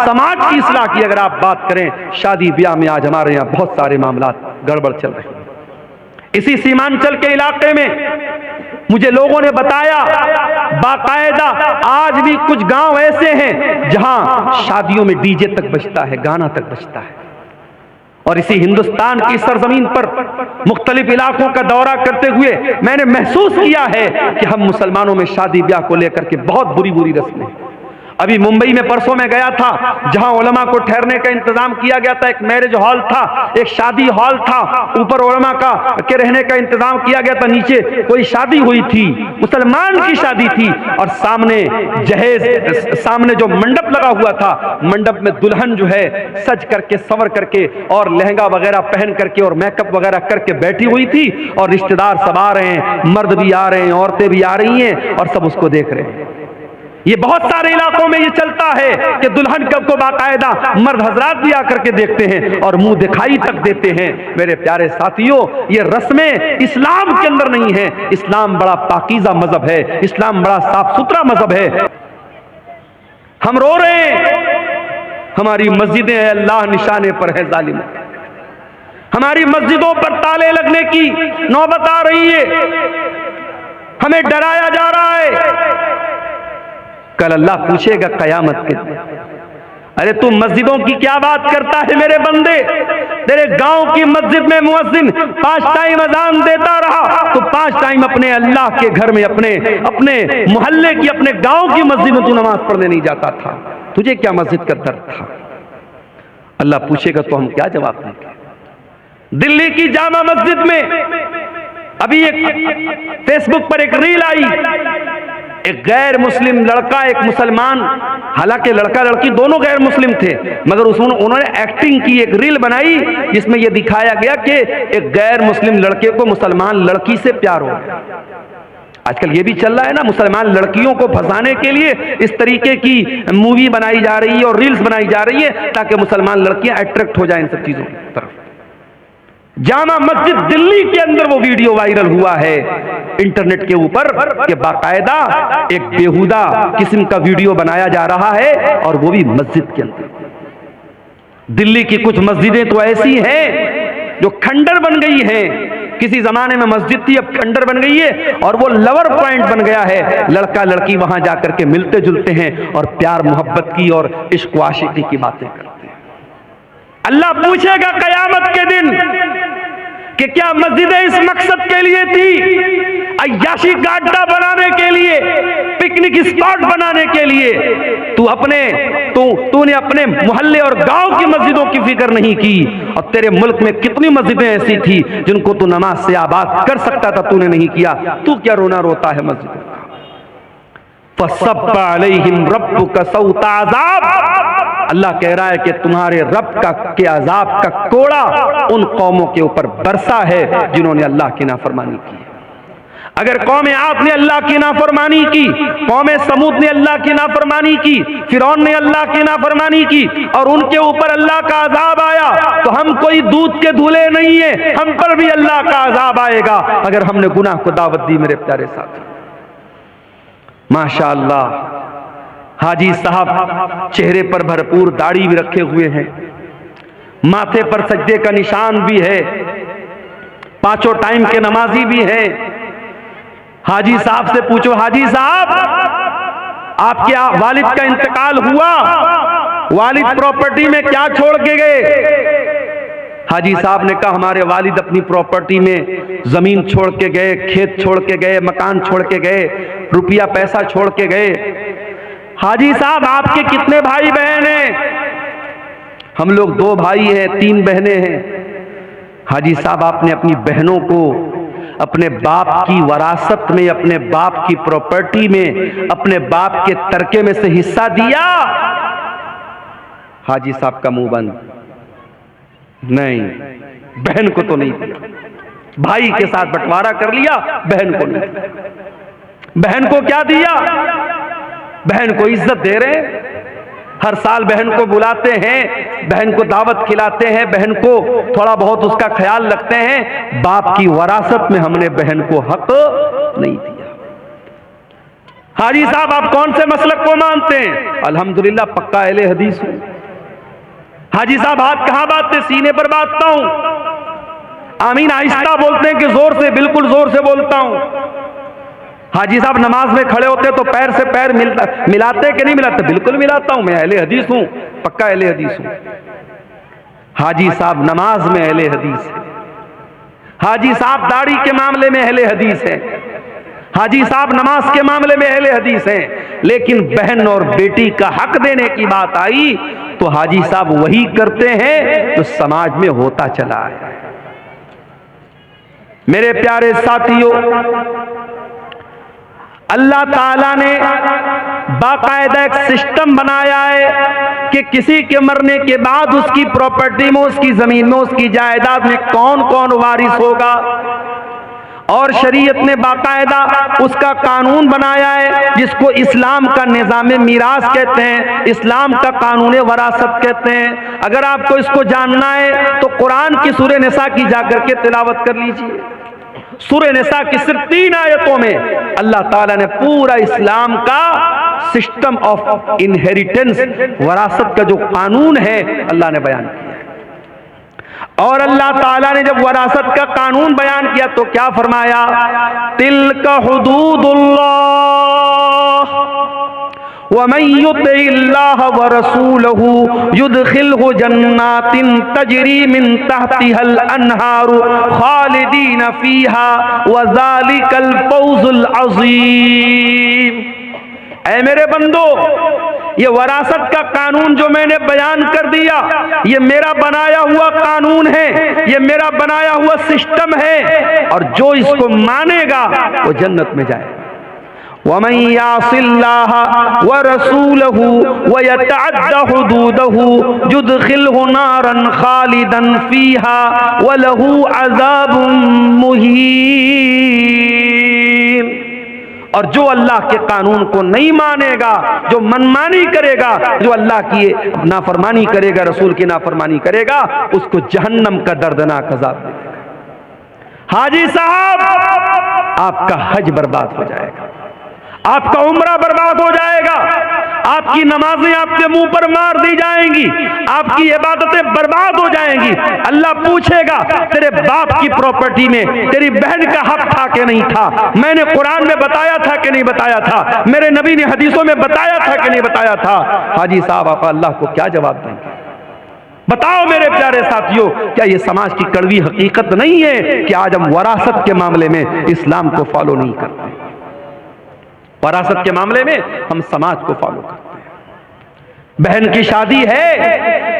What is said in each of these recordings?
समाज की इस्लाह की अगर आप बात करें, शादी ब्याह में आज हमारे यहाँ बहुत सारे मामला गड़बड़ चल रहे हैं। इसी सीमांचल के इलाके में मुझे लोगों ने बताया, बाकायदा आज भी कुछ गांव ऐसे हैं जहां शादियों में डीजे तक बजता है, गाना तक बजता है। और इसी हिंदुस्तान की सरजमीन पर मुख्तलिफ इलाकों का दौरा करते हुए मैंने महसूस किया है कि हम मुसलमानों में शादी ब्याह को लेकर के बहुत बुरी बुरी रस्में। अभी मुंबई में परसों में गया था, जहां उलमा को ठहरने का इंतजाम किया गया था। एक मैरिज हॉल था, एक शादी हॉल था, ऊपर उलमा के रहने का इंतजाम किया गया था, नीचे कोई शादी हुई थी, मुसलमान की शादी थी। और सामने जहेज, सामने जो मंडप लगा हुआ था, मंडप में दुल्हन जो है सज करके, संवर करके और लहंगा वगैरह पहन करके और मेकअप वगैरह करके बैठी हुई थी। और रिश्तेदार सब आ रहे हैं, मर्द भी आ रहे हैं, औरतें भी आ रही हैं और सब उसको देख रहे हैं। ये बहुत सारे इलाकों में ये चलता है कि दुल्हन को बाकायदा मर्द हजरात भी आकर के देखते हैं और मुंह दिखाई तक देते हैं। मेरे प्यारे साथियों, ये रस्में इस्लाम के अंदर नहीं है। इस्लाम बड़ा पाकीज़ा मजहब है, इस्लाम बड़ा साफ सुथरा मजहब है। हम रो रहे हैं, हमारी मस्जिदें अल्लाह निशाने पर है जालिम। हमारी मस्जिदों पर ताले लगने की नौबत आ रही है, हमें डराया जा रहा है। कल अल्लाह पूछेगा कयामत के दिन, अरे तू मस्जिदों की क्या बात करता है मेरे बंदे? तेरे गांव की मस्जिद में मुअज्जिन 5 टाइम अजान देता रहा, तो 5 टाइम अपने अल्लाह के घर में, अपने मोहल्ले की, अपने गांव की मस्जिद में तू नमाज पढ़ने नहीं जाता था। तुझे क्या मस्जिद का दर्द था? अल्लाह पूछेगा तो हम क्या जवाब देंगे? दिल्ली की जामा मस्जिद में अभी एक फेसबुक पर एक रील आई, एक गैर मुस्लिम लड़का, एक मुसलमान, हालांकि लड़का लड़की दोनों गैर मुस्लिम थे, मगर उसमें उन्होंने एक्टिंग की, एक रील बनाई जिसमें यह दिखाया गया कि एक गैर मुस्लिम लड़के को मुसलमान लड़की से प्यार हो गया। आजकल ये भी चल रहा है ना, मुसलमान लड़कियों को फंसाने के लिए इस तरीके की मूवी बनाई जा रही है और रील्स बनाई जा रही है ताकि मुसलमान लड़कियां अट्रैक्ट हो जाएं इन सब चीजों की तरफ। जामा मस्जिद दिल्ली के अंदर वो वीडियो वायरल हुआ है इंटरनेट के ऊपर कि बाकायदा एक बेहुदा किस्म का वीडियो बनाया जा रहा है और वो भी मस्जिद के अंदर। दिल्ली की कुछ मस्जिदें तो ऐसी हैं जो खंडर बन गई हैं। किसी जमाने में मस्जिद थी, अब खंडर बन गई है और वो लवर पॉइंट बन गया है। लड़का लड़की वहां जाकर के मिलते जुलते हैं और प्यार मोहब्बत की और इश्क आशिकी की बातें करते हैं। अल्लाह पूछेगा कयामत के दिन कि क्या मस्जिदें इस मकसद के लिए थी, अय्याशी का अड्डा बनाने के लिए, पिकनिक स्पॉट बनाने के लिए? तूने अपने मोहल्ले और गांव की मस्जिदों की फिक्र नहीं की। और तेरे मुल्क में कितनी मस्जिदें ऐसी थी जिनको तू नमाज से आबाद कर सकता था, तूने नहीं किया। तू क्या रोना रोता है मस्जिदों का? फसब्बा अलैहिम रब्बुका सौता अज़ाब। अल्लाह कह रहा है कि तुम्हारे रब के अजाब का कोड़ा उन कौमों के ऊपर बरसा है जिन्होंने अल्लाह की नाफरमानी की। अगर कौम आद ने अल्लाह की नाफरमानी की, कौम समूद ने अल्लाह की नाफरमानी की, फिरौन ने अल्लाह की नाफरमानी की और उनके ऊपर अल्लाह का अजाब आया, तो हम कोई दूध के धूले नहीं है, हम पर भी अल्लाह का अजाब आएगा अगर हमने गुनाह को दावत दी। मेरे प्यारे साथी, माशाअल्लाह हाजी साहब चेहरे पर भरपूर दाढ़ी भी रखे हुए हैं, माथे पर सजदे का निशान भी है, 5 टाइम के नमाजी भी हैं। हाजी साहब से पूछो, हाजी साहब आपके वालिद का इंतकाल हुआ, वालिद प्रॉपर्टी में क्या छोड़ के गए? हाजी साहब ने कहा हमारे वालिद अपनी प्रॉपर्टी में जमीन छोड़ के गए, खेत छोड़ के गए, मकान छोड़ के गए, रुपया पैसा छोड़ के गए। हाजी साहब आपके कितने भाई बहन हैं? हम लोग 2 भाई हैं, 3 बहनें हैं। हाजी साहब आपने अपनी बहनों को अपने बाप की वरासत में, अपने बाप की प्रॉपर्टी में, अपने बाप के तरके में से हिस्सा दिया? हाजी साहब का मुंह बंद, नहीं, बहन को तो नहीं दिया। भाई के साथ बंटवारा कर लिया, बहन को नहीं। बहन को क्या दिया? बहन को इज्जत दे रहे हैं, हर साल बहन को बुलाते हैं, बहन को दावत खिलाते हैं, बहन को थोड़ा बहुत उसका ख्याल रखते हैं। बाप की वरासत में हमने बहन को हक नहीं दिया। हाजी साहब आप कौन से मसलक को मानते हैं? अल्हम्दुलिल्लाह पक्का अहले हदीस हूं। हाजी साहब हाथ कहाँ बांधते? सीने पर बांधता हूं। आमीन आहिस्ता बोलते हैं कि जोर से? बिल्कुल जोर से बोलता हूं। हाजी साहब नमाज में खड़े होते तो पैर से पैर मिलाते कि नहीं मिलाते? बिल्कुल मिलाता हूं, मैं अहले हदीस हूं, पक्का अहले हदीस हूं। हाजी साहब नमाज में अहले हदीस है, हाजी साहब दाढ़ी के मामले में अहले हदीस है, हाजी साहब नमाज के मामले में अहले हदीस हैं। लेकिन बहन और बेटी का हक देने की बात आई तो हाजी साहब वही करते हैं जो समाज में होता चला है। मेरे प्यारे साथियों, अल्लाह ताला ने बाकायदा एक सिस्टम बनाया है कि किसी के मरने के बाद उसकी प्रॉपर्टी में, उसकी जमीन में, उसकी जायदाद में कौन कौन वारिस होगा। और शरीयत ने बाकायदा उसका कानून बनाया है जिसको इस्लाम का निज़ाम मीरास कहते हैं, इस्लाम का कानून वरासत कहते हैं। अगर आपको इसको जानना है तो कुरान की सूरह निसा की जाकर के तिलावत कर लीजिए। सूरह निसा की सिर्फ 3 आयतों में अल्लाह ताला ने पूरा इस्लाम का सिस्टम ऑफ इनहेरिटेंस, वरासत का जो कानून है अल्लाह ने बयान किया। और अल्लाह ताला ने जब वरासत का कानून बयान किया तो क्या फरमाया? तिल्का हुदूदुल्लाह व मन युतिल्लाह व रसूलहु युदखिलहु जन्नातिन तजरी मिन तहतिहल अनहारु खालिदीन फीहा व ज़ालिकल फौजुल अज़ीम। ऐ मेरे बंदो, ये वरासत का कानून जो मैंने बयान कर दिया, ये मेरा बनाया हुआ कानून है, ये मेरा बनाया हुआ सिस्टम है, और जो इसको मानेगा वो जन्नत में जाएगा। वमन यासिल्लाह व रसूलहु व यतअद्दा हुदूदहु युदखिलहु नारन खालिदन फीहा व लहू अज़ाबुम मुहीन। और जो अल्लाह के कानून को नहीं मानेगा, जो मनमानी करेगा, जो अल्लाह की नाफरमानी करेगा, रसूल की नाफरमानी करेगा, उसको जहन्नम का दर्दनाक अज़ाब मिलेगा। हाजी साहब, आपका हज बर्बाद हो जाएगा, आपका उम्रा बर्बाद हो जाएगा, आपकी नमाजें आपके मुंह पर मार दी जाएंगी, आपकी इबादतें बर्बाद हो जाएंगी। अल्लाह पूछेगा तेरे बाप की प्रॉपर्टी में तेरी बहन का हक था कि नहीं था? मैंने कुरान में बताया था कि नहीं बताया था? मेरे नबी ने हदीसों में बताया था कि नहीं बताया था? हाजी साहब आप अल्लाह को क्या जवाब देंगे? बताओ मेरे प्यारे साथियों, क्या ये समाज की कड़वी हकीकत नहीं है कि आज हम वरासत के मामले में इस्लाम को फॉलो नहीं करते? वरासत के मामले में हम समाज को फॉलो करते हैं। बहन की शादी है,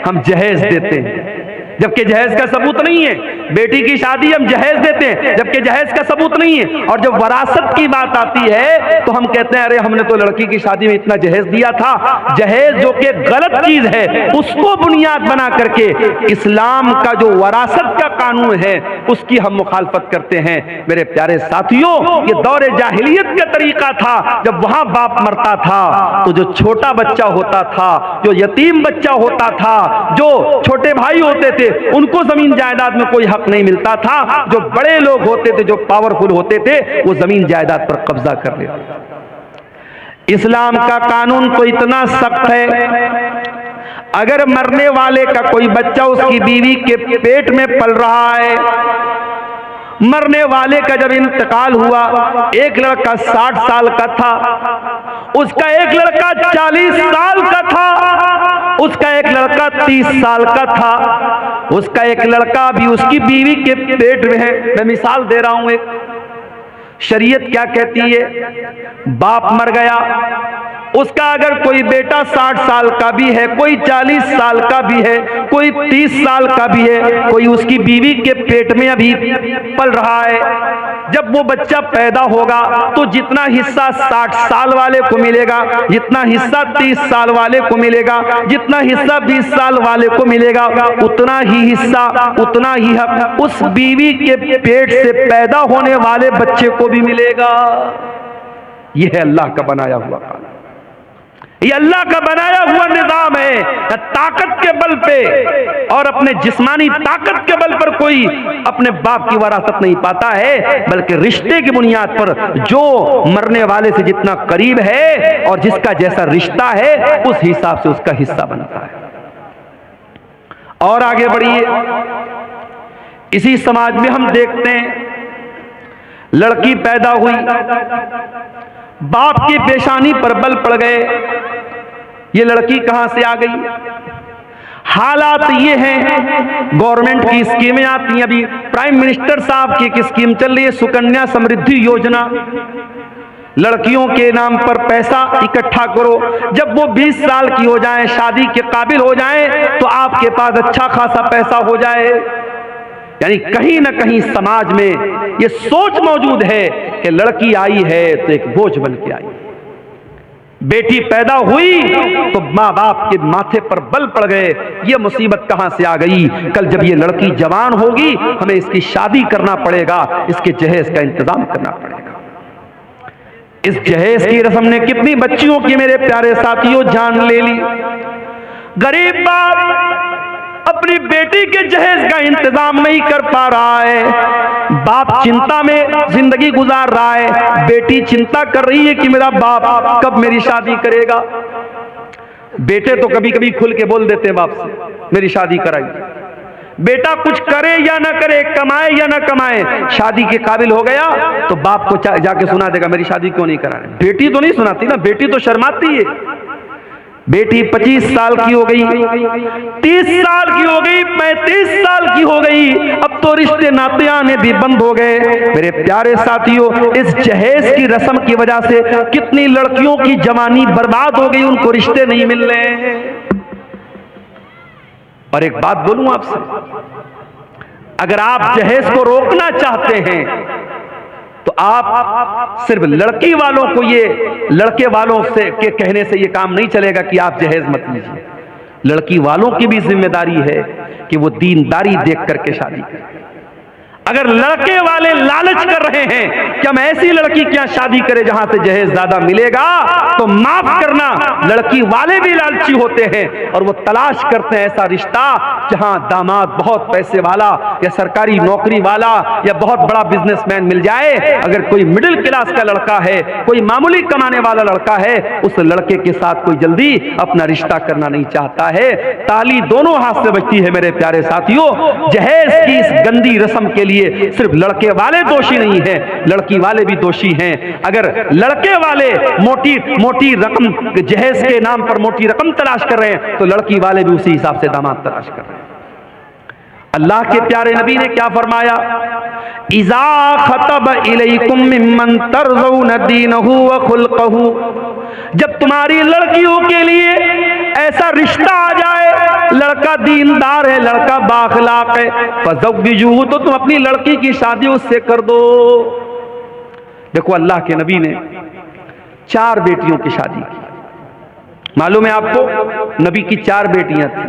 हम जहेज देते हैं जबकि जहेज का सबूत नहीं है। बेटी की शादी हम जहेज देते हैं जबकि जहेज का सबूत नहीं है। और जब वरासत की बात आती है तो हम कहते हैं अरे हमने तो लड़की की शादी में इतना जहेज दिया था। जहेज जो कि गलत चीज है, उसको बुनियाद बना करके इस्लाम का जो वरासत का कानून है उसकी हम मुखालफत करते हैं। मेरे प्यारे साथियों, ये दौरे जाहिलियत का तरीका था। जब वहां बाप मरता था तो जो छोटा बच्चा होता था, जो यतीम बच्चा होता था, जो छोटे भाई होते थे, उनको जमीन जायदाद में कोई हक नहीं मिलता था। जो बड़े लोग होते थे, जो पावरफुल होते थे, वो जमीन जायदाद पर कब्जा कर लेते। इस्लाम का कानून तो इतना सख्त है, अगर मरने वाले का कोई बच्चा उसकी बीवी के पेट में पल रहा है, मरने वाले का जब इंतकाल हुआ, एक लड़का 60 साल का था, उसका एक लड़का 40 साल का था, उसका एक लड़का 30 साल का था, उसका एक लड़का भी उसकी बीवी के पेट में है। मैं मिसाल दे रहा हूं एक। शरीयत क्या कहती है? बाप मर गया, उसका अगर कोई बेटा 60 साल का भी है, कोई 40 साल का भी है, कोई 30 साल का भी है, कोई उसकी बीवी के पेट में अभी पल रहा है, जब वो बच्चा पैदा होगा तो जितना हिस्सा 60 साल वाले को मिलेगा, जितना हिस्सा 30 साल वाले को मिलेगा, जितना हिस्सा 20 साल वाले को मिलेगा, उतना ही हिस्सा, उतना ही हक उस बीवी के पेट से पैदा होने वाले बच्चे को भी मिलेगा। यह है अल्लाह का बनाया हुआ कानून, ये अल्लाह का बनाया हुआ निजाम है। ताकत के बल पे और अपने जिस्मानी ताकत के बल पर कोई अपने बाप की वरासत नहीं पाता है, बल्कि रिश्ते की बुनियाद पर जो मरने वाले से जितना करीब है और जिसका जैसा रिश्ता है उस हिसाब से उसका हिस्सा बनता है। और आगे बढ़िए। इसी समाज में हम देखते हैं, लड़की पैदा हुई, बाप की पेशानी पर बल पड़ गए, ये लड़की कहां से आ गई। हालात ये हैं, गवर्नमेंट की स्कीमें आती हैं। अभी प्राइम मिनिस्टर साहब की एक स्कीम चल रही है, सुकन्या समृद्धि योजना। लड़कियों के नाम पर पैसा इकट्ठा करो, जब वो 20 साल की हो जाएं, शादी के काबिल हो जाएं, तो आपके पास अच्छा खासा पैसा हो जाए। यानी कहीं ना कहीं समाज में ये सोच मौजूद है कि लड़की आई है तो एक बोझ बन के आई। बेटी पैदा हुई तो माँ बाप के माथे पर बल पड़ गए, ये मुसीबत कहां से आ गई। कल जब ये लड़की जवान होगी, हमें इसकी शादी करना पड़ेगा, इसके जहेज का इंतजाम करना पड़ेगा। इस जहेज की रस्म ने कितनी बच्चियों की, मेरे प्यारे साथियों, जान ले ली। गरीब बाप अपनी बेटी के जहेज का इंतजाम नहीं कर पा रहा है, बाप चिंता में जिंदगी गुजार रहा है, बेटी चिंता कर रही है कि मेरा बाप कब मेरी शादी करेगा। बेटे तो कभी कभी खुल के बोल देते हैं बाप से, मेरी शादी कराइए। बेटा कुछ करे या ना करे, कमाए या ना कमाए, शादी के काबिल हो गया तो बाप को जाके सुना देगा, मेरी शादी क्यों नहीं करा रहे। बेटी तो नहीं सुनाती ना, बेटी तो शर्माती है। बेटी 25 साल की हो गई, 30 साल की हो गई, 35 साल की हो गई, अब तो रिश्ते नाते आने भी बंद हो गए। मेरे प्यारे साथियों, इस जहेज की रस्म की वजह से कितनी लड़कियों की जवानी बर्बाद हो गई, उनको रिश्ते नहीं मिल रहे हैं। और एक बात बोलूं आपसे, अगर आप जहेज को रोकना चाहते हैं तो आप सिर्फ लड़की वालों को, ये लड़के वालों से के कहने से ये काम नहीं चलेगा कि आप जहेज मत लीजिए। लड़की वालों की भी जिम्मेदारी है कि वो दीनदारी देख करके शादी करें। अगर लड़के वाले लालच कर रहे हैं कि हम ऐसी लड़की क्या शादी करें जहां से जहेज ज्यादा मिलेगा, तो माफ करना, लड़की वाले भी लालची होते हैं और वो तलाश करते हैं ऐसा रिश्ता जहां दामाद बहुत पैसे वाला या सरकारी नौकरी वाला या बहुत बड़ा बिजनेसमैन मिल जाए। अगर कोई मिडिल क्लास का लड़का है, कोई मामूली कमाने वाला लड़का है, उस लड़के के साथ कोई जल्दी अपना रिश्ता करना नहीं चाहता है। ताली दोनों हाथ से बजती है मेरे प्यारे साथियों। जहेज की इस गंदी रस्म के लिए सिर्फ लड़के वाले दोषी नहीं हैं, लड़की वाले भी दोषी हैं। अगर लड़के वाले मोटी मोटी रकम, जहेज के नाम पर मोटी रकम तलाश कर रहे हैं, तो लड़की वाले भी उसी हिसाब से दामाद तलाश कर रहे हैं। अल्लाह के प्यारे नबी ने क्या फरमाया, इज़ा खतब इलैकुम मिम्मन तरज़ौन दीनहु व खुल्क़हु, जब तुम्हारी लड़कियों के लिए ऐसा रिश्ता आ जाए, लड़का दीनदार है, लड़का बाखलाक है, फज़व्विजूहु, तो तुम अपनी लड़की की शादी उससे कर दो। देखो अल्लाह के नबी ने 4 बेटियों की शादी की। मालूम है आपको, नबी की 4 बेटियां थी।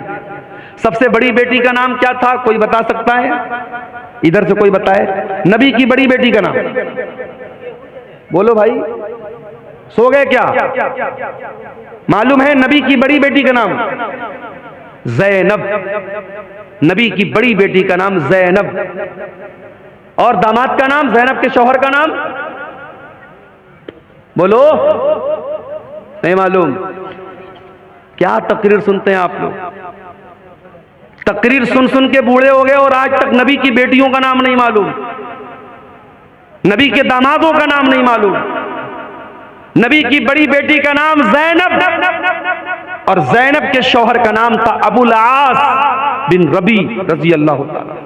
सबसे बड़ी बेटी का नाम क्या था, कोई बता सकता है? इधर से कोई बताए नबी की बड़ी बेटी का नाम। बोलो भाई, सो गए क्या? मालूम है नबी की बड़ी बेटी का नाम? ज़ैनब। नबी की बड़ी बेटी का नाम ज़ैनब। और दामाद का नाम, ज़ैनब के शौहर का नाम बोलो, नहीं मालूम? क्या तकरीर सुनते हैं आप लोग? तकरीर सुन सुन के बूढ़े हो गए और आज तक नबी की बेटियों का नाम नहीं मालूम, नबी के दामादों का नाम नहीं मालूम। नबी की बड़ी बेटी का नाम ज़ैनब और ज़ैनब के शौहर का नाम था अबुल आस बिन रबी रजी अल्लाह ताला।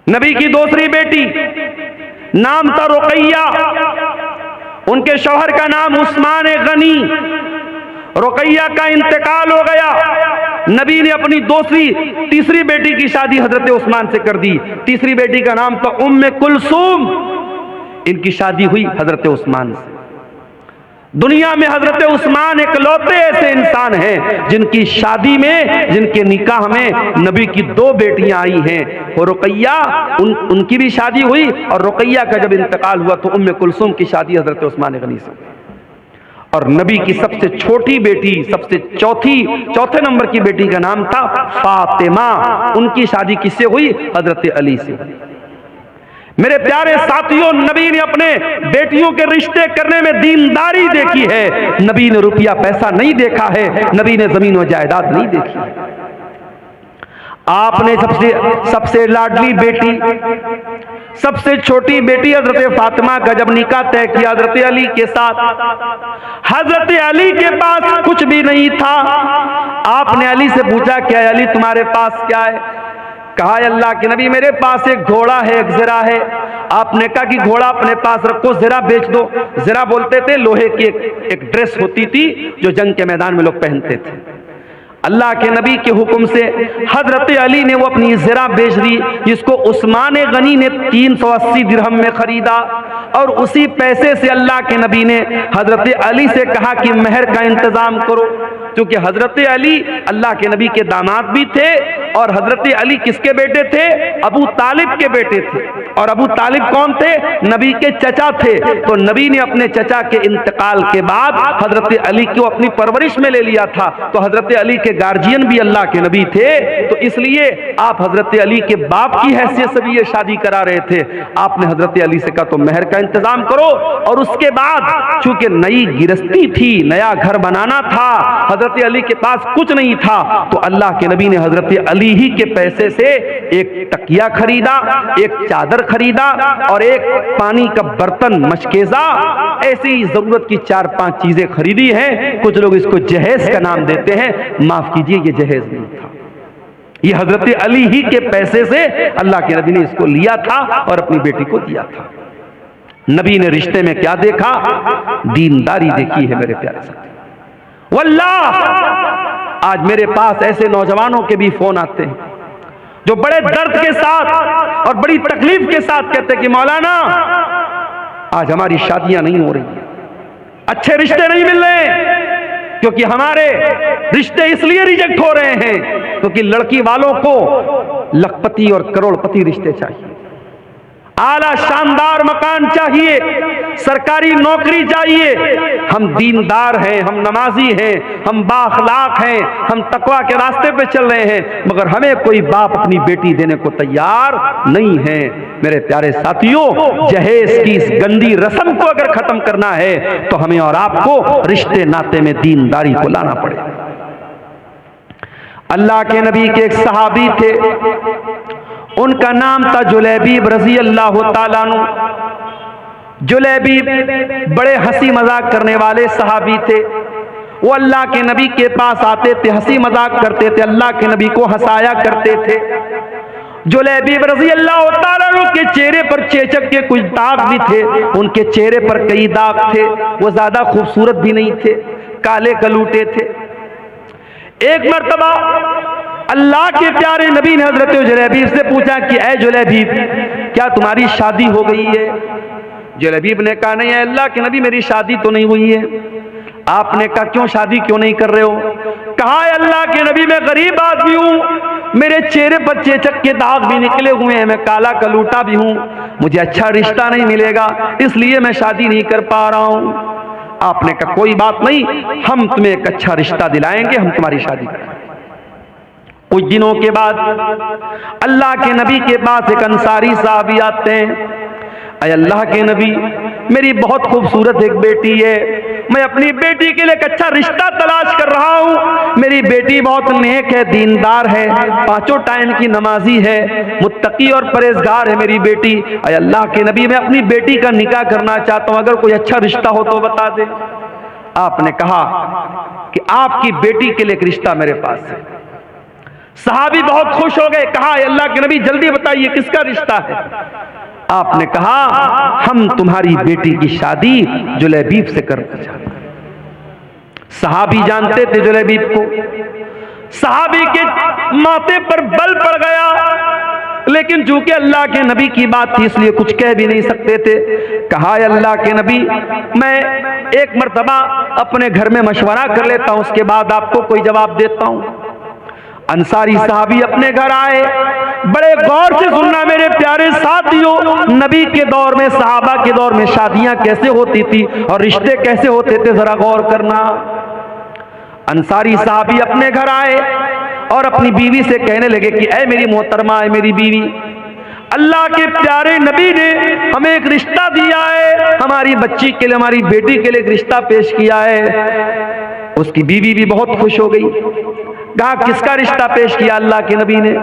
नबी की दूसरी बेटी नाम था रुकैया, उनके शौहर का नाम उस्मान गनी। रुकैया का इंतकाल हो गया, नबी ने अपनी तीसरी बेटी की शादी हजरत उस्मान से कर दी। तीसरी बेटी का नाम था उम्मे कुलसूम, इनकी शादी हुई हजरत उस्मान से। दुनिया में हजरत उस्मान इकलौते ऐसे इंसान हैं जिनकी शादी में, जिनके निकाह में नबी की 2 बेटियां आई हैं। और रुकैया, उनकी भी शादी हुई और रुकैया का जब इंतकाल हुआ तो उम्मे कुलसूम की शादी हजरत उस्मान गनी से। और नबी की सबसे छोटी बेटी, चौथे नंबर की बेटी का नाम था फातिमा, उनकी शादी किससे हुई? हजरत अली से। मेरे प्यारे साथियों, नबी ने अपने बेटियों के रिश्ते करने में दीनदारी देखी है। नबी ने रुपया पैसा नहीं देखा है, नबी ने जमीन व जायदाद नहीं देखी है। आपने सबसे लाडली बेटी, सबसे छोटी बेटी हजरत फातिमा का जब निकाह तय किया हजरत अली के साथ, हजरत अली के पास कुछ भी नहीं था। आपने अली से पूछा क्या अली तुम्हारे पास क्या है? कहा अल्लाह के नबी मेरे पास एक घोड़ा है, एक ज़रा है। आपने कहा कि घोड़ा अपने पास रखो, ज़रा बेच दो। ज़रा बोलते थे लोहे की एक ड्रेस होती थी जो जंग के मैदान में लोग पहनते थे। अल्लाह के नबी के हुक्म से हजरत अली ने वो अपनी ज़रा बेच दी, जिसको उस्मान गनी ने 380 दिरहम में खरीदा। और उसी पैसे से अल्लाह के नबी ने हजरत अली से कहा कि महर का इंतजाम करो, क्योंकि हजरत अली अल्लाह के नबी के दामाद भी थे और हजरत अली किसके बेटे थे? अबू तालिब के बेटे थे। और अबू तालिब कौन थे? नबी के चचा थे। तो नबी ने अपने चचा के इंतकाल के बाद हजरत अली को अपनी परवरिश में ले लिया था। तो हजरत अली के गार्जियन भी अल्लाह के नबी थे, तो इसलिए आप हजरत अली के बाप की हैसियत से भी ये शादी करा रहे थे। आपने हजरत अली से कहा तो महर का इंतजाम करो। और उसके बाद चूंकि नई गिरस्ती थी, नया घर बनाना था, हजरत अली के पास कुछ नहीं था, तो अल्लाह के नबी ने हजरत अली ही के पैसे से एक तकिया खरीदा, एक चादर खरीदा और एक पानी का बर्तन, मशकेजा, ऐसी जरूरत की 4-5 चीजें खरीदी हैं। कुछ लोग इसको जहेज का नाम देते हैं, माफ कीजिए ये जहेज नहीं था, ये हजरत अली ही के पैसे से अल्लाह के नबी ने इसको लिया था और अपनी बेटी को दिया था। नबी ने रिश्ते में क्या देखा? दीनदारी देखी है मेरे प्यारे साथी। वल्लाह आज मेरे पास ऐसे नौजवानों के भी फोन आते हैं जो बड़े दर्द के साथ और बड़ी तकलीफ के साथ कहते हैं कि मौलाना आज हमारी शादियां नहीं हो रही, अच्छे रिश्ते नहीं मिल रहे, क्योंकि हमारे रिश्ते इसलिए रिजेक्ट हो रहे हैं क्योंकि लड़की वालों को लखपति और करोड़पति रिश्ते चाहिए, आला शानदार मकान चाहिए, सरकारी नौकरी चाहिए। हम दीनदार हैं, हम नमाजी हैं, हम बाअखलाक हैं, हम तकवा के रास्ते पे चल रहे हैं, मगर हमें कोई बाप अपनी बेटी देने को तैयार नहीं है। मेरे प्यारे साथियों, जहेज की इस गंदी रस्म को अगर खत्म करना है तो हमें और आपको रिश्ते नाते में दीनदारी को लाना पड़ेगा। अल्लाह के नबी के एक सहाबी थे, उनका नाम था जुलैबीब रजी अल्लाह ताला अन्हु। जुलैबीब बड़े हंसी मजाक करने वाले सहाबी थे। वो अल्लाह के नबी के पास आते थे, हंसी मजाक करते थे, अल्लाह के नबी को हंसाया करते थे। जुलैबीब रजी अल्लाह ताला अन्हु के चेहरे पर चेचक के कुछ दाग भी थे, उनके चेहरे पर कई दाग थे, वो ज्यादा खूबसूरत भी नहीं थे, काले कलूटे थे। एक मर्तबा अल्लाह के प्यारे नबी ने हजरत जुलैबीब से पूछा कि ऐ जुलैबीब, क्या तुम्हारी शादी हो गई है? जुलैबीब ने कहा नहीं है अल्लाह के नबी, मेरी शादी तो नहीं हुई है। आपने कहा क्यों शादी क्यों नहीं कर रहे हो? कहा है अल्लाह के नबी, मैं गरीब आदमी हूँ, मेरे चेहरे पर चेचक के दाग भी निकले हुए हैं, मैं काला कलूटा भी हूँ, मुझे अच्छा रिश्ता नहीं मिलेगा, इसलिए मैं शादी नहीं कर पा रहा हूँ। आपने कहा कोई बात नहीं, हम तुम्हें एक अच्छा रिश्ता दिलाएंगे, हम तुम्हारी शादी करेंगे। कुछ दिनों के बाद अल्लाह के नबी के पास एक अंसारी साहबी आते हैं। अय अल्लाह के नबी, मेरी बहुत खूबसूरत एक बेटी है, मैं अपनी बेटी के लिए एक अच्छा रिश्ता तलाश कर रहा हूँ। मेरी बेटी बहुत नेक है, दीनदार है, 5 टाइम की नमाजी है, मुत्तकी और परहेजगार है मेरी बेटी। अय अल्लाह के नबी, मैं अपनी बेटी का निकाह करना चाहता हूँ, अगर कोई अच्छा रिश्ता हो तो बता दे। आपने कहा कि आपकी बेटी के लिए एक रिश्ता मेरे पास है। सहाबी बहुत खुश हो गए, कहा अल्लाह के नबी जल्दी बताइए किसका रिश्ता है? आपने कहा हम तुम्हारी बेटी की शादी जुलैबीब से करना चाहते हैं। सहाबी जानते थे जुलैबीब को, सहाबी के माथे पर बल पड़ गया, लेकिन चूंकि अल्लाह के नबी की बात थी इसलिए कुछ कह भी नहीं सकते थे। कहा अल्लाह के नबी, मैं एक मर्तबा अपने घर में मशवरा कर लेता हूं, उसके बाद आपको कोई जवाब देता हूं। अंसारी साहबी अपने घर आए, बड़े गौर से सुनना मेरे प्यारे साथियों, नबी के दौर में, सहाबा के दौर में शादियां कैसे होती थी और रिश्ते कैसे होते थे, जरा गौर करना। अंसारी साहबी अपने घर आए और अपनी बीवी से कहने लगे कि ऐ मेरी मोहतरमा, है मेरी बीवी, अल्लाह के प्यारे नबी ने हमें एक रिश्ता दिया है, हमारी बच्ची के लिए, हमारी बेटी के लिए एक रिश्ता पेश किया है। उसकी बीवी भी बहुत खुश हो गई, कहा किसका रिश्ता पेश किया? अल्लाह के नबी ने।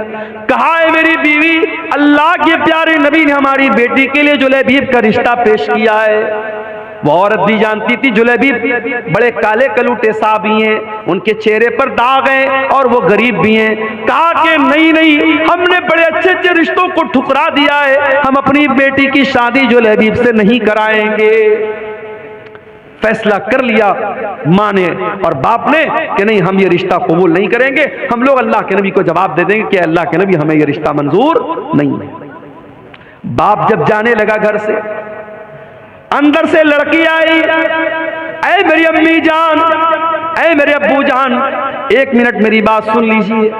कहा है मेरी बीवी, अल्लाह के प्यारे नबी ने हमारी बेटी के लिए जुलैबीब का रिश्ता पेश किया है। वो औरत भी जानती थी जुलैबीब बड़े काले कलूटे साहब ही हैं, उनके चेहरे पर दाग हैं और वो गरीब भी हैं। कहा कि नहीं नहीं, हमने बड़े अच्छे अच्छे रिश्तों को ठुकरा दिया है, हम अपनी बेटी की शादी जुलैबीब से नहीं कराएंगे। फैसला कर लिया माँ ने और बाप ने कि नहीं, हम ये रिश्ता कबूल नहीं करेंगे। हम लोग अल्लाह के नबी को जवाब दे देंगे कि अल्लाह के नबी, हमें ये रिश्ता मंजूर नहीं है। बाप जब जाने लगा घर से, अंदर से लड़की आई, ऐ मेरी अम्मी जान, ऐ मेरे अब्बू जान, एक मिनट मेरी बात सुन लीजिए।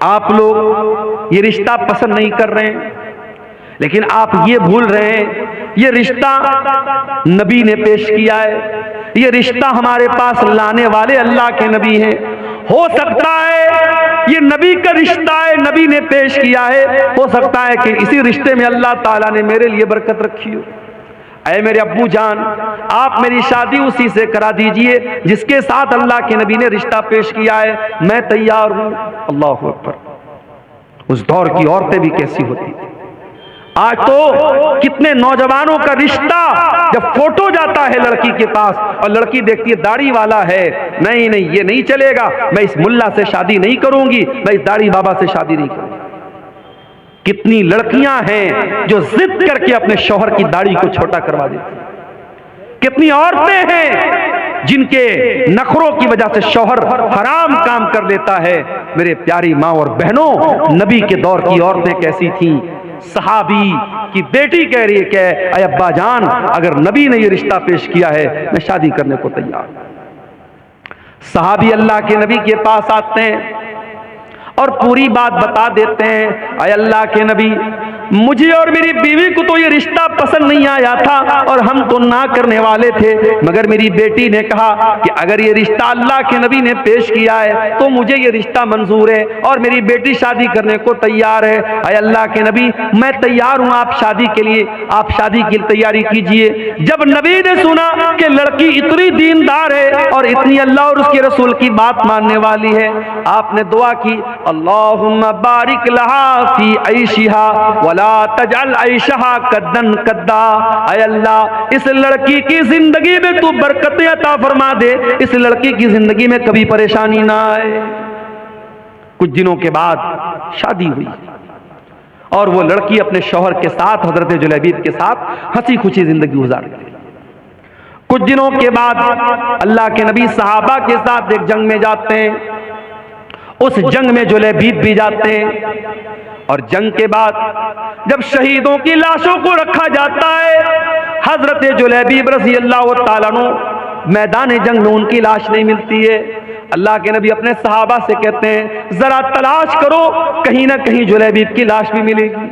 आप लोग ये रिश्ता पसंद नहीं कर रहे हैं, लेकिन आप ये भूल रहे हैं ये रिश्ता नबी ने पेश किया है, ये रिश्ता हमारे पास लाने वाले अल्लाह के नबी हैं। हो सकता है ये नबी का रिश्ता है, नबी ने पेश किया है, हो सकता है कि इसी रिश्ते में अल्लाह ताला ने मेरे लिए बरकत रखी हो। ऐ मेरे अब्बू जान, आप मेरी शादी उसी से करा दीजिए जिसके साथ अल्लाह के नबी ने रिश्ता पेश किया है, मैं तैयार हूं। अल्लाह अकबर। उस दौर की औरतें भी कैसी होती थी। आज तो कितने नौजवानों का रिश्ता जब फोटो जाता है लड़की के पास और लड़की देखती है दाढ़ी वाला है, नहीं नहीं ये नहीं चलेगा, मैं इस मुल्ला से शादी नहीं करूंगी, मैं इस दाढ़ी बाबा से शादी नहीं करूंगी। कितनी लड़कियां हैं जो जिद करके अपने शौहर की दाढ़ी को छोटा करवा देती हैं। कितनी औरतें हैं जिनके नखरों की वजह से शौहर हराम काम कर लेता है। मेरे प्यारी माँ और बहनों, नबी के दौर की औरतें कैसी थीं? सहाबी की बेटी कह रही है कि अय अब्बा जान, अगर नबी ने ये रिश्ता पेश किया है, मैं शादी करने को तैयार। सहाबी अल्लाह के नबी के पास आते हैं और पूरी बात बता देते हैं, अय अल्लाह के नबी, मुझे और मेरी बीवी को तो ये रिश्ता पसंद नहीं आया था और हम तो ना करने वाले थे, मगर मेरी बेटी ने कहा कि अगर ये रिश्ता अल्लाह के नबी ने पेश किया है तो मुझे ये रिश्ता मंजूर है और मेरी बेटी शादी करने को तैयार है। अय अल्लाह के नबी, मैं तैयार हूं आप शादी के लिए, आप शादी की तैयारी कीजिए। जब नबी ने सुना कि लड़की इतनी दीनदार है और इतनी अल्लाह और उसके रसूल की बात मानने वाली है, आपने दुआ की, अल्लाहुम्मा बारिक लहा फी ऐशिहा वला तजअल ऐशहा कद्दन कद्दा। ऐ अल्लाह, इस लड़की की जिंदगी में तू बरकतें अता फरमा दे, इस लड़की की जिंदगी में कभी परेशानी ना आए। कुछ दिनों के बाद शादी हुई और वो लड़की अपने शौहर के साथ, हजरत जुलैबीब के साथ हंसी खुशी जिंदगी गुजार गई। कुछ दिनों के बाद अल्लाह के नबी सहाबा के साथ एक जंग में जाते हैं। उस जंग में जुलैबीब भी जाते हैं और जंग के बाद जब शहीदों की लाशों को रखा जाता है, हजरत जुलैबीब रज़ी अल्लाह ताला अन्हु मैदान जंग में उनकी लाश नहीं मिलती है। अल्लाह के नबी अपने सहाबा से कहते हैं, जरा तलाश करो, कहीं ना कहीं जुलैबीब की लाश भी मिलेगी।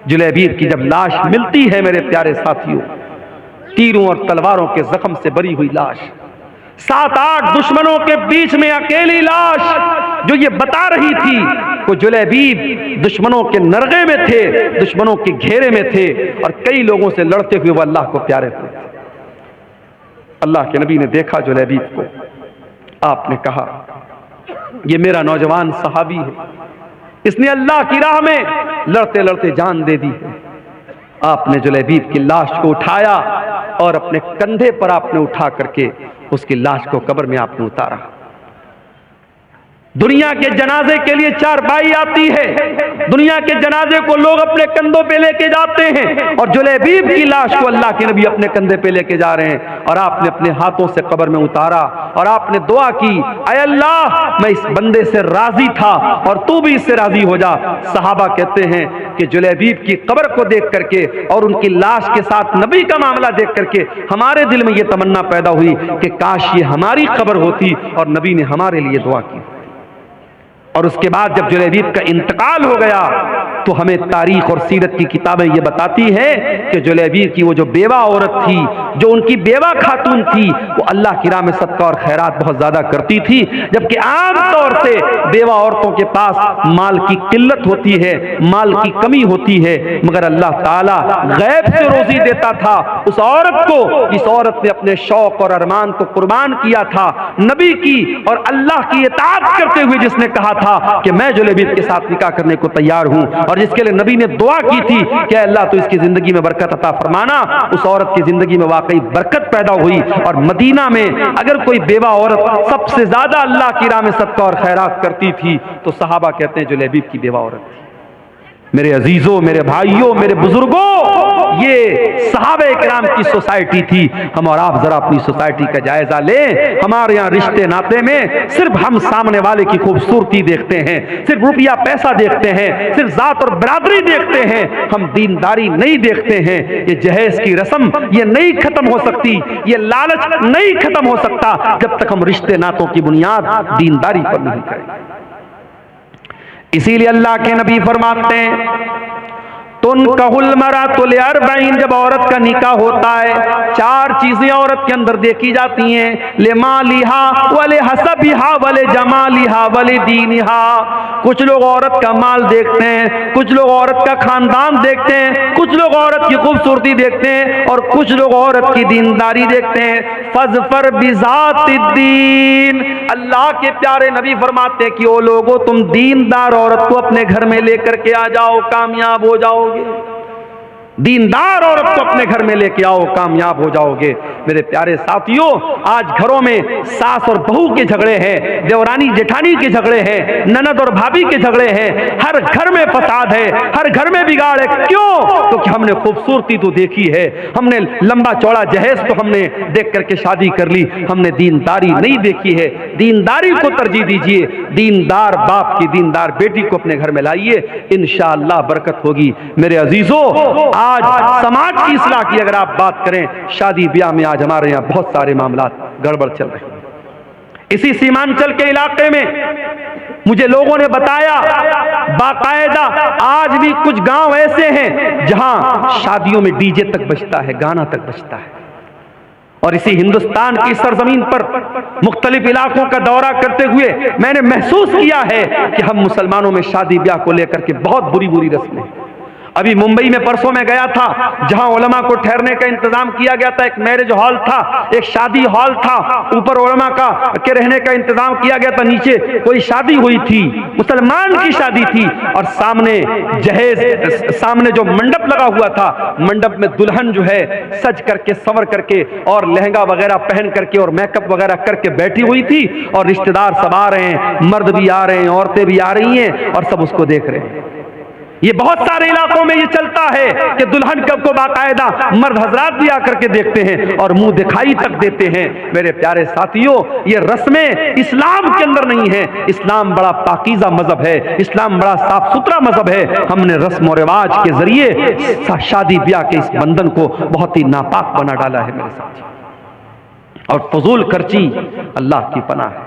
जुलैबीब की जब लाश मिलती है मेरे प्यारे साथियों, तीरों और तलवारों के जख्म से भरी हुई लाश, 7-8 दुश्मनों के बीच में अकेली लाश जो ये बता रही थी वो जुलैबीब दुश्मनों के नरगे में थे, दुश्मनों के घेरे में थे और कई लोगों से लड़ते हुए वो अल्लाह को प्यारे थे। अल्लाह के नबी ने देखा जुलैबीब को, आपने कहा ये मेरा नौजवान सहाबी है, इसने अल्लाह की राह में लड़ते लड़ते जान दे दी है। आपने जुलैबीब की लाश को उठाया और अपने कंधे पर आपने उठा करके उसकी लाश को कब्र में आपने उतारा। दुनिया के जनाजे के लिए चारपाई आती है, दुनिया के जनाजे को लोग अपने कंधों पे लेके जाते हैं और जुलैबीब की लाश को अल्लाह के नबी अपने कंधे पे लेके जा रहे हैं और आपने अपने हाथों से कब्र में उतारा और आपने दुआ की, ऐ अल्लाह, मैं इस बंदे से राजी था और तू भी इससे राजी हो जा। सहाबा कहते हैं कि जुलैबीब की कब्र को देख करके और उनकी लाश के साथ नबी का मामला देख करके हमारे दिल में यह तमन्ना पैदा हुई कि काश ये हमारी कब्र होती और नबी ने हमारे लिए दुआ की। और उसके बाद जब जुलैबीब का इंतकाल हो गया तो हमें तारीख और सीरत की किताबें ये बताती हैं कि जुलैबीब की वो जो बेवा औरत थी, जो उनकी बेवा खातून थी, वो अल्लाह की राह में सदका और खैरात बहुत ज्यादा करती थी। जबकि आम तौर से बेवा औरतों के पास माल की किल्लत होती है, माल की कमी होती है, मगर अल्लाह ताला गैब से रोजी देता था उस औरत को, जिस औरत ने अपने शौक और अरमान को कुर्बान किया था नबी की और अल्लाह की इताअत करते हुए, जिसने कहा था कि मैं जुलैबीब के साथ निकाह करने को तैयार हूं, और जिसके लिए नबी ने दुआ की थी कि अल्लाह तो इसकी जिंदगी में बरकत अता फरमाना। उस औरत की जिंदगी में वाकई बरकत पैदा हुई। और मदीना में अगर कोई बेवा औरत सबसे ज्यादा अल्लाह की राह में सदका और खैरात करती थी तो सहाबा कहते हैं जुलैबीब की बेवा औरत थी। मेरे अजीजों, मेरे भाइयों, मेरे बुजुर्गों, ये सहाबे किराम की सोसाइटी थी। हम और आप जरा अपनी सोसाइटी का जायजा लें। हमारे यहाँ रिश्ते नाते में सिर्फ हम सामने वाले की खूबसूरती देखते हैं, सिर्फ रुपया पैसा देखते हैं, सिर्फ जात और बरादरी देखते हैं, हम दीनदारी नहीं देखते हैं। ये जहेज की रस्म ये नहीं खत्म हो सकती, ये लालच नहीं खत्म हो सकता जब तक हम रिश्ते नातों की बुनियाद दीनदारी पर नहीं करें। इसीलिए अल्लाह के नबी फरमाते हैं तुनकहुल मरातु लिअरबईन, जब औरत का निकाह होता है 4 चीजें औरत के अंदर देखी जाती हैं। लिमालिहा वले हसबिहा वले जमालिहा वले दीनिहा। कुछ लोग औरत का माल देखते हैं, कुछ लोग औरत का खानदान देखते हैं, कुछ लोग औरत की खूबसूरती देखते हैं और कुछ लोग औरत की दीनदारी देखते हैं। फज़फर बिज़ातिद्दीन, अल्लाह के प्यारे नबी फरमाते हैं कि ओ लोगों, तुम दीनदार औरत को अपने घर में लेकर के आ जाओ, कामयाब हो जाओगे। दीनदार औरत को अपने घर में लेके आओ, कामयाब हो जाओगे। मेरे प्यारे साथियों, आज घरों में सास और बहू के झगड़े हैं, देवरानी जेठानी के झगड़े हैं, ननद और भाभी के झगड़े हैं, हर घर में फसाद है, हर घर में बिगाड़ है। क्यों? क्योंकि हमने खूबसूरती तो देखी है, हमने लंबा चौड़ा जहेज तो हमने देख करके शादी कर ली, हमने दीनदारी नहीं देखी है। दीनदारी को तरजीह दीजिए, दीनदार बाप की दीनदार बेटी को अपने घर में लाइए, इंशाअल्लाह बरकत होगी। मेरे अजीजों, आज समाज की इस्लाह की अगर आप बात करें, शादी ब्याह में आज हमारे यहाँ बहुत सारे मामलात गड़बड़ चल रहे हैं। इसी सीमांचल के इलाके में मुझे लोगों ने बताया बाकायदा आज भी कुछ गांव ऐसे हैं जहां शादियों में डीजे तक बजता है, गाना तक बजता है। और इसी हिंदुस्तान की सरजमीन पर मुख्तलिफ इलाकों का दौरा करते हुए मैंने महसूस किया है कि हम मुसलमानों में शादी ब्याह को लेकर के बहुत बुरी बुरी रस्में। अभी मुंबई में परसों में गया था, जहां उलमा को ठहरने का इंतजाम किया गया था। एक मैरिज हॉल था, एक शादी हॉल था, ऊपर उलमा का के रहने का इंतजाम किया गया था, नीचे कोई शादी हुई थी, मुसलमान की शादी थी। और सामने जहेज, सामने जो मंडप लगा हुआ था, मंडप में दुल्हन जो है सज करके संवर करके और लहंगा वगैरह पहन करके और मेकअप वगैरह करके बैठी हुई थी, और रिश्तेदार सब आ रहे हैं, मर्द भी आ रहे हैं, औरतें भी आ रही हैं, और सब उसको देख रहे हैं। ये बहुत सारे इलाकों में ये चलता है कि दुल्हन को बाकायदा मर्द हजरात भी आकर के देखते हैं और मुंह दिखाई तक देते हैं। मेरे प्यारे साथियों, ये रस्में इस्लाम के अंदर नहीं है। इस्लाम बड़ा पाकीज़ा मजहब है, इस्लाम बड़ा साफ सुथरा मजहब है। हमने रस्म और रिवाज के जरिए शादी ब्याह के इस बंधन को बहुत ही नापाक बना डाला है मेरे साथियों। और फजूल खर्ची अल्लाह की पनाह है।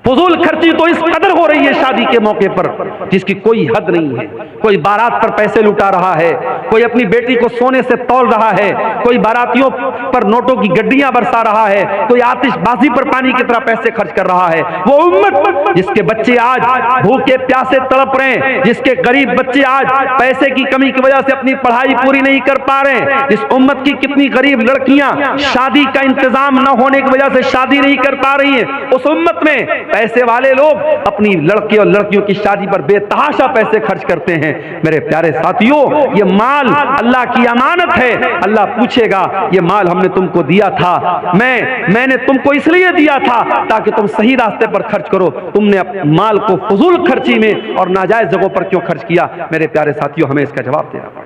फजूल खर्ची तो इस कदर हो रही है शादी के मौके पर जिसकी कोई हद नहीं है। कोई बारात पर पैसे लुटा रहा है, कोई अपनी बेटी को सोने से तौल रहा है, कोई बारातियों पर नोटों की गड्डियां बरसा रहा है, कोई आतिशबाजी पर पानी की तरह पैसे खर्च कर रहा है। वो उम्मत जिसके बच्चे आज भूखे प्यासे तड़प रहे हैं, जिसके गरीब बच्चे आज पैसे की कमी की वजह से अपनी पढ़ाई पूरी नहीं कर पा रहे हैं, जिस उम्मत की कितनी गरीब लड़कियां शादी का इंतजाम न होने की वजह से शादी नहीं कर पा रही हैं, उस उम्मत में पैसे वाले लोग अपनी लड़के और लड़कियों की शादी पर बेतहाशा पैसे खर्च करते हैं। मेरे प्यारे साथियों, ये माल अल्लाह की अमानत है। अल्लाह पूछेगा, ये माल हमने तुमको दिया था, मैंने तुमको इसलिए दिया था ताकि तुम सही रास्ते पर खर्च करो, तुमने माल को फजूल खर्ची में और नाजायज जगहों पर क्यों खर्च किया? मेरे प्यारे साथियों, हमें इसका जवाब देना।